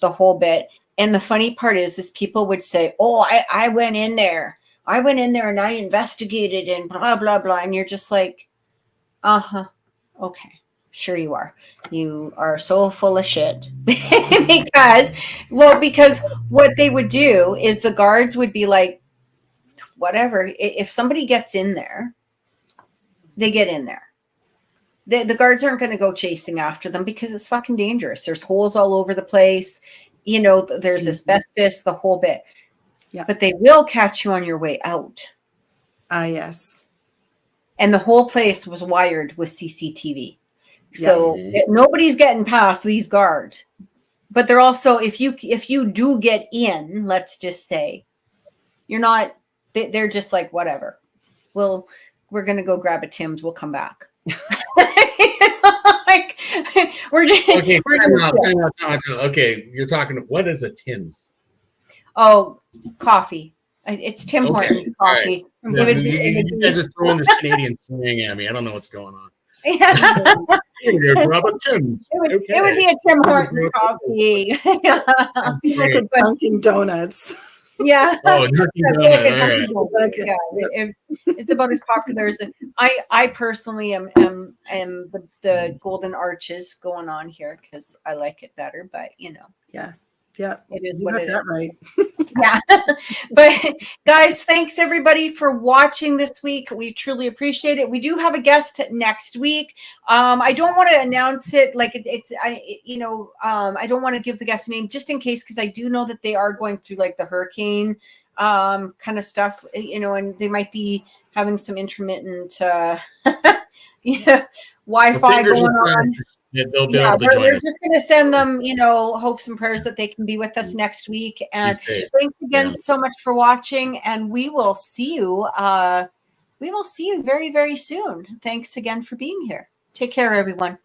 the whole bit. And the funny part is people would say, oh, I went in there and I investigated and blah, blah, blah. And you're just like, okay. Sure you are. You are so full of shit. because what they would do is the guards would be like, whatever. If somebody gets in there, they get in there. The guards aren't going to go chasing after them because it's fucking dangerous. There's holes all over the place. You know, there's asbestos, the whole bit. Yeah. But they will catch you on your way out. Yes. And the whole place was wired with CCTV. So nobody's getting past these guards, but they're also, if you do get in, let's just say you're not, they're just like, whatever. We're going to go grab a Tim's. We'll come back. Like, time out. Okay. You're talking, what is a Tim's? Oh, coffee. It's Tim Hortons coffee. Right. You guys are throwing this Canadian slang at me. I don't know what's going on. Yeah. Grab a Tim's. It would be a Tim Hortons coffee. Like a Dunkin' Donuts. Yeah. Oh, Dunkin' Donuts. All right. Yeah, it's about as popular as I personally am the golden arches going on here because I like it better, but you know. Yeah, it is you what got it that is. right. Yeah, but guys, thanks everybody for watching this week. We truly appreciate it. We do have a guest next week. I don't want to announce it like I don't want to give the guest name just in case because I do know that they are going through like the hurricane kind of stuff, you know, and they might be having some intermittent yeah, Well, Wi-Fi fingers going are crossed on. that they'll be Yeah, able to we're join us. just going to send them, hopes and prayers that they can be with us next week. And Be safe. thanks again Yeah. so much for watching. And we will see you. We will see you very, very soon. Thanks again for being here. Take care, everyone.